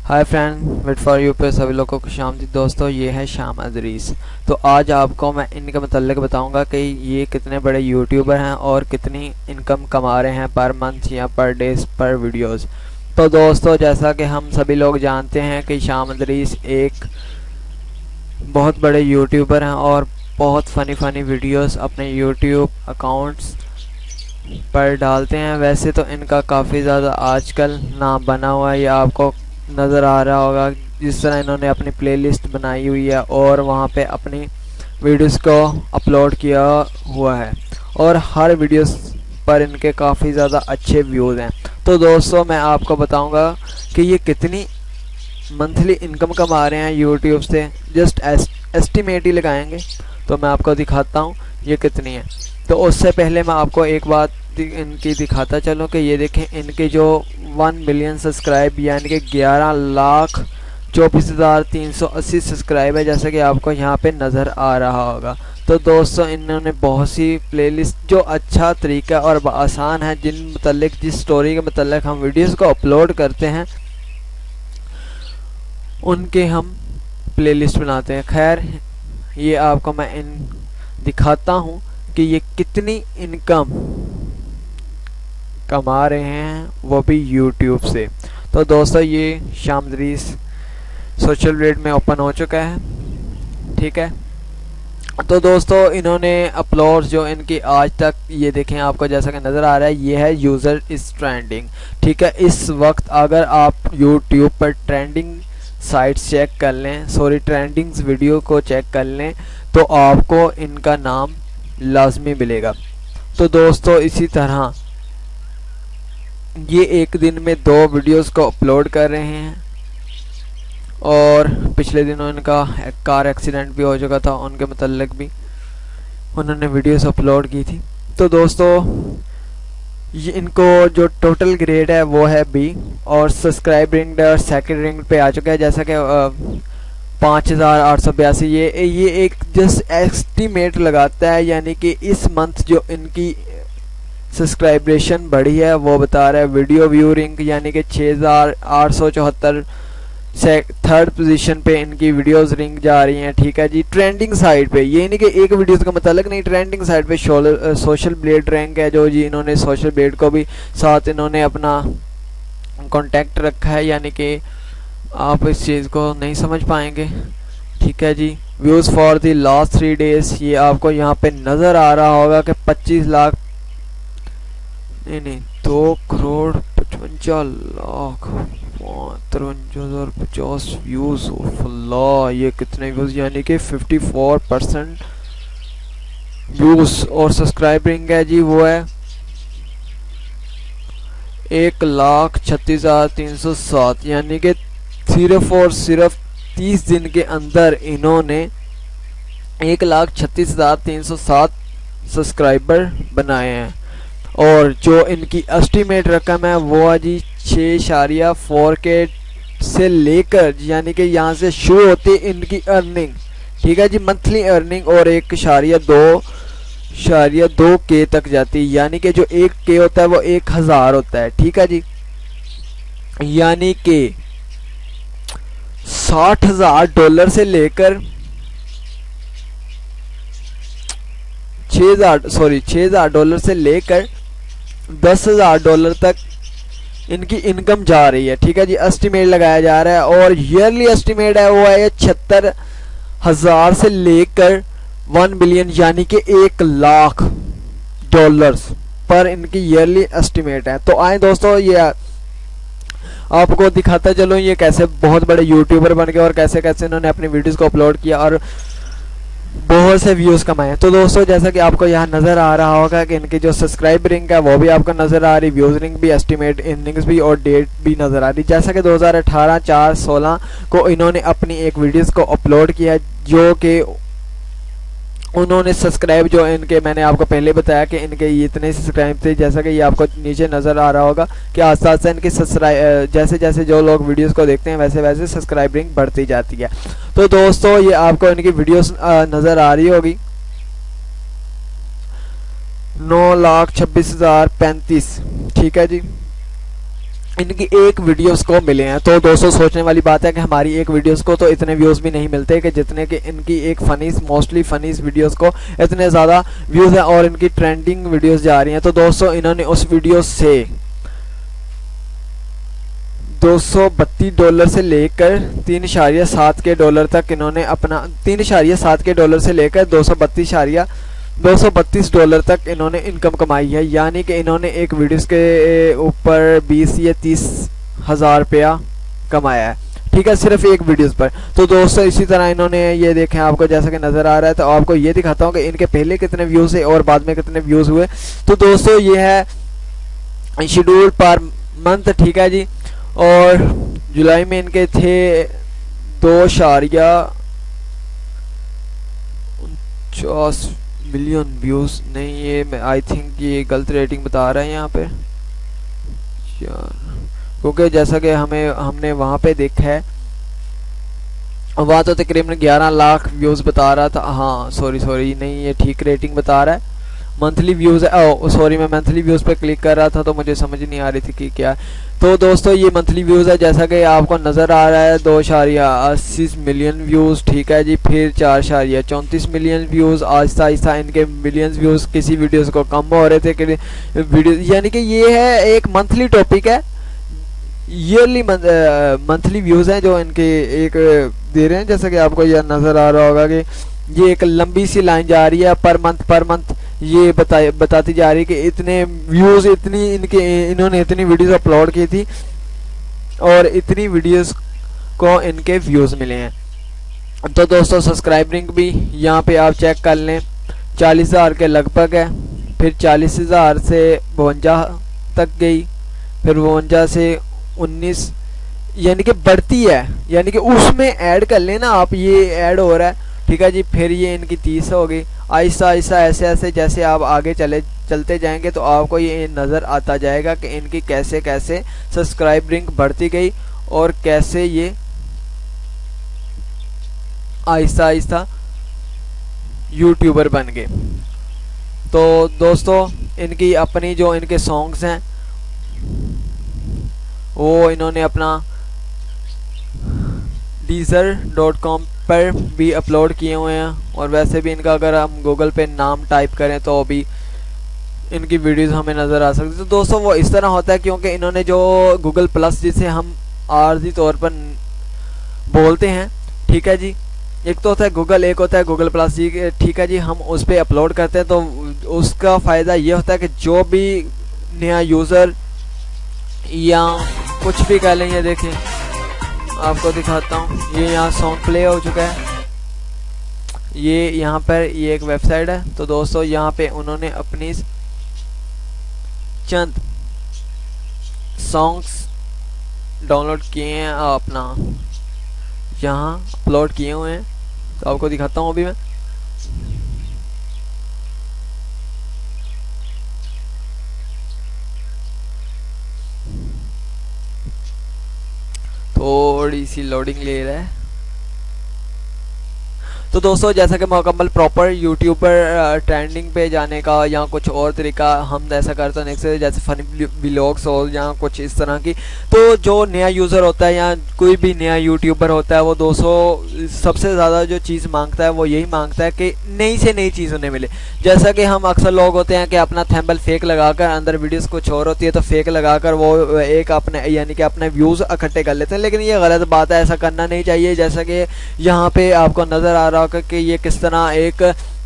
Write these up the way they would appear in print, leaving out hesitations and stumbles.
Hi friend, wait for you पे सभी लोगों को खुशामदीद। दोस्तों, ये है शाम अदरीस। तो आज आपको मैं इनके मतलब बताऊंगा कि ये कितने बड़े यूट्यूबर हैं और कितनी इनकम कमा रहे हैं पर मंथ या पर डेज पर वीडियोस। तो दोस्तों, जैसा कि हम सभी लोग जानते हैं कि शाम अदरीस एक बहुत बड़े यूट्यूबर हैं और बहुत फ़नी वीडियोस अपने यूट्यूब अकाउंट्स पर डालते हैं। वैसे तो इनका काफ़ी ज़्यादा आजकल नाम बना हुआ है, या आपको नज़र आ रहा होगा जिस तरह इन्होंने अपनी प्लेलिस्ट बनाई हुई है और वहाँ पे अपनी वीडियोस को अपलोड किया हुआ है और हर वीडियोस पर इनके काफ़ी ज़्यादा अच्छे व्यूज़ हैं। तो दोस्तों, मैं आपको बताऊंगा कि ये कितनी मंथली इनकम कमा रहे हैं यूट्यूब से। जस्ट एस्टिमेट ही लगाएंगे तो मैं आपको दिखाता हूँ ये कितनी है। तो उससे पहले मैं आपको एक बात इनकी दिखाता चलूँ कि ये देखें, इनके जो 1 मिलियन सब्सक्राइब यानी कि 11,24,380 सब्सक्राइब है, जैसे कि आपको यहाँ पे नज़र आ रहा होगा। तो दोस्तों, इन्होंने बहुत सी प्लेलिस्ट जो अच्छा तरीका और आसान है, जिस स्टोरी के मतलब हम वीडियोस को अपलोड करते हैं उनके हम प्लेलिस्ट बनाते हैं। खैर, ये आपको मैं दिखाता हूँ कि ये कितनी इनकम कमा रहे हैं, वो भी यूट्यूब से। तो दोस्तों, ये शाम अदरीस सोशल ब्लेड में ओपन हो चुका है, ठीक है। तो दोस्तों, इन्होंने अपलोड जो इनकी आज तक, ये देखें आपको जैसा कि नज़र आ रहा है, ये है यूज़र इज़ ट्रेंडिंग, ठीक है। इस वक्त अगर आप यूट्यूब पर ट्रेंडिंग साइट्स चेक कर लें, ट्रेंडिंग्स वीडियो को चेक कर लें, तो आपको इनका नाम लाजमी मिलेगा। तो दोस्तों, इसी तरह ये एक दिन में 2 वीडियोस को अपलोड कर रहे हैं और पिछले दिनों इनका एक कार एक्सीडेंट भी हो चुका था, उनके मतलब भी उन्होंने वीडियोस अपलोड की थी। तो दोस्तों, ये इनको जो टोटल ग्रेड है वो है बी और सब्सक्राइब रिंग और सेकंड रिंग पे आ चुका है, जैसा कि 5,882। ये एक जस्ट एस्टिमेट लगाता है, यानी कि इस मंथ जो इनकी सब्सक्राइब्रेशन बढ़ी है वो बता रहा है। वीडियो व्यू रिंग यानी कि 6,874 से थर्ड पोजीशन पे इनकी वीडियोस रिंग जा रही हैं, ठीक है जी। ट्रेंडिंग साइड पे, ये नहीं कि एक वीडियोस का मतलब नहीं, ट्रेंडिंग साइड पे सोशल ब्लेड रैंक है, जो जी इन्होंने सोशल ब्लेड को भी साथ इन्होंने अपना कांटेक्ट रखा है, यानी कि आप इस चीज़ को नहीं समझ पाएंगे, ठीक है जी। Views for the last 3 days, ये आपको यहाँ पे नज़र आ रहा होगा कि 2,55,53,53,50 व्यूज़। अल्लाह, ये कितने व्यूज़, यानी कि 54% व्यूज़। और सब्सक्राइबिंग है जी वो है 1,36,307, यानी कि सिर्फ और सिर्फ 30 दिन के अंदर इन्होंने 1,36,307 सब्सक्राइबर बनाए हैं। और जो इनकी एस्टिमेट रकम है वो है जी 6.4K से लेकर, यानी कि यहाँ से शुरू होती है इनकी अर्निंग, ठीक है जी, मंथली अर्निंग, और 1.2K तक जाती है, यानी कि जो 1K होता है वो 1,000 होता है, ठीक है जी। यानी कि $60,000 से लेकर 6,000 से लेकर $10,000 तक इनकी इनकम जा रही है, ठीक है जी। एस्टिमेट लगाया जा रहा है और ईयरली एस्टिमेट है वो है 76,000 से लेकर 1 मिलियन, यानी कि $1,00,000 पर इनकी ईयरली एस्टिमेट है। तो आए दोस्तों, ये आपको दिखाता चलूँ ये कैसे बहुत बड़े यूट्यूबर बन गए और कैसे कैसे इन्होंने अपनी वीडियोस को अपलोड किया और बहुत से व्यूज़ कमाए। तो दोस्तों, जैसा कि आपको यहाँ नज़र आ रहा होगा कि इनकी जो सब्सक्राइब रिंग है वो भी आपको नज़र आ रही, व्यूज़ रिंग भी, एस्टिमेट इर्निंग्स भी और डेट भी नज़र आ रही। जैसा कि 2018-4-16 को इन्होंने अपनी एक वीडियोस को अपलोड किया, जो कि उन्होंने सब्सक्राइब जो इनके, मैंने आपको पहले बताया कि इनके इतने सब्सक्राइब थे, जैसा कि ये आपको नीचे नज़र आ रहा होगा कि आस्ते आस्ते इनकी सब्सक्राइब, जैसे जैसे जो लोग वीडियोस को देखते हैं वैसे वैसे सब्सक्राइबिंग बढ़ती जाती है। तो दोस्तों, ये आपको इनकी वीडियोस नज़र आ रही होगी, 9,26,035, ठीक है जी। इनकी एक वीडियोस को मिले हैं। तो दोस्तों सोचने वाली बात है कि हमारी एक वीडियोस को तो इतने व्यूज़ भी नहीं मिलते कि जितने कि इनकी एक फनीस मोस्टली फनीस वीडियोस को इतने ज़्यादा व्यूज़ हैं और इनकी ट्रेंडिंग वीडियोस जा रही हैं। तो दोस्तों इन्होंने उस वीडियो से $232 से लेकर $3.7 तक इन्होंने अपना $3.7 से लेकर $232 तक इन्होंने इनकम कमाई है। यानी कि इन्होंने एक वीडियोस के ऊपर 20 या 30 हज़ार रुपया कमाया है, ठीक है, सिर्फ एक वीडियोस पर। तो दोस्तों इसी तरह इन्होंने ये देखें आपको जैसा कि नज़र आ रहा है, तो आपको ये दिखाता हूँ कि इनके पहले कितने व्यूज़ है और बाद में कितने व्यूज़ हुए। तो दोस्तों ये है शेड्यूल पर मंथ, ठीक है जी। और जुलाई में इनके थे 2.49 मिलियन व्यूज़। नहीं, ये आई थिंक ये गलत रेटिंग बता रहा है यहाँ पे यार, क्योंकि जैसा कि हमने वहाँ पे देखा है वहाँ तो तकरीबन 11 लाख व्यूज़ बता रहा था। हाँ सॉरी नहीं, ये ठीक रेटिंग बता रहा है। मंथली व्यूज़ है, सॉरी मैं मंथली व्यूज़ पे क्लिक कर रहा था तो मुझे समझ नहीं आ रही थी कि क्या। तो दोस्तों ये मंथली व्यूज़ है जैसा कि आपको नज़र आ रहा है, 2.80 मिलियन व्यूज़, ठीक है जी। फिर 4.34 मिलियन व्यूज़। आहिस्ता आहिस्ता इनके मिलियंस व्यूज़ किसी वीडियोज़ को कम हो रहे थे कि वीडियो, यानी कि ये है एक मंथली टॉपिक है, ईयरली मंथली व्यूज़ हैं जो इनके एक दे रहे हैं। जैसा कि आपको यह नज़र आ रहा होगा कि ये एक लंबी सी लाइन जा रही है पर मंथ ये बताती जा रही है कि इतने व्यूज़, इन्होंने इतनी वीडियोस अपलोड की थी और इतनी वीडियोस को इनके व्यूज़ मिले हैं। तो दोस्तों सब्सक्राइबिंग भी यहाँ पे आप चेक कर लें, 40,000 के लगभग है। फिर 40,000 से 52 तक गई, फिर 52 से 19, यानी कि बढ़ती है, यानी कि उसमें ऐड कर लेना आप, ये ऐड हो रहा है, ठीक है जी। फिर ये इनकी 30 हो गई। आहिस्ता आहिस्ता ऐसे जैसे आप आगे चलते जाएंगे तो आपको ये नज़र आता जाएगा कि इनकी कैसे कैसे सब्सक्राइबिंग बढ़ती गई और कैसे ये आहिस्ता आहिस्ता यूट्यूबर बन गए। तो दोस्तों इनकी अपनी जो इनके सॉन्ग्स हैं वो इन्होंने अपना deezer.com पर भी अपलोड किए हुए हैं। और वैसे भी इनका अगर हम गूगल पे नाम टाइप करें तो भी इनकी वीडियोस हमें नज़र आ सकती है। तो दोस्तों वो इस तरह होता है क्योंकि इन्होंने जो गूगल प्लस जिसे हम आर्जी तौर पर बोलते हैं, ठीक है जी, एक तो होता है गूगल, एक होता है गूगल प्लस जी, ठीक है जी। हम उस पर अपलोड करते हैं तो उसका फ़ायदा ये होता है कि जो भी नया यूज़र या कुछ भी कह लें, ये देखें आपको दिखाता हूँ, ये यहाँ सॉन्ग प्ले हो चुका है, ये यहाँ पर ये एक वेबसाइट है। तो दोस्तों यहाँ पे उन्होंने अपनी चंद सॉन्ग्स डाउनलोड किए हैं, अपना यहाँ अपलोड किए हुए हैं। तो आपको दिखाता हूँ अभी मैं, थोड़ी सी लोडिंग ले रहा है। तो दोस्तों जैसा कि मुकम्मल प्रॉपर यूट्यूबर ट्रेंडिंग पे जाने का या कुछ और तरीका हम ऐसा करते हैं नेक्स्ट, जैसे फनी व्लॉग्स हो या कुछ इस तरह की। तो जो नया यूज़र होता है या कोई भी नया यूट्यूबर होता है वो दोस्तों सबसे ज़्यादा जो चीज़ मांगता है वो यही मांगता है कि नई से नई चीज़ उन्हें मिले। जैसा कि हम अक्सर लोग होते हैं कि अपना थंबनेल फेक लगाकर, अंदर वीडियोस कुछ और होती है तो फेक लगाकर वो एक अपने यानी कि अपने व्यूज़ इकट्ठे कर लेते हैं, लेकिन ये गलत बात है, ऐसा करना नहीं चाहिए। जैसा कि यहाँ पे आपको नज़र आ रहा होगा कि ये किस तरह एक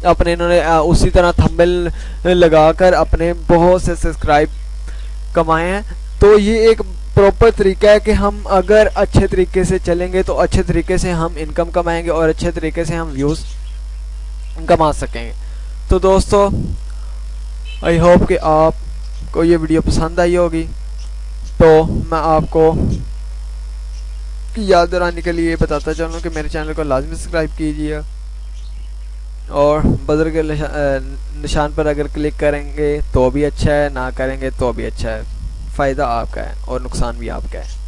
अपने इन्होंने उसी तरह थंबनेल लगाकर अपने बहुत से सब्सक्राइब कमाए हैं। तो ये एक प्रॉपर तरीका है कि हम अगर अच्छे तरीके से चलेंगे तो अच्छे तरीके से हम इनकम कमाएंगे और अच्छे तरीके से हम व्यूज़ कमा सकेंगे। तो दोस्तों आई होप कि आपको ये वीडियो पसंद आई होगी। तो मैं आपको याद दिलाने के लिए बताता चलूँ कि मेरे चैनल को लाजमी सब्सक्राइब कीजिए और बजर के निशान पर अगर क्लिक करेंगे तो भी अच्छा है, ना करेंगे तो भी अच्छा है। फ़ायदा आपका है और नुकसान भी आपका है।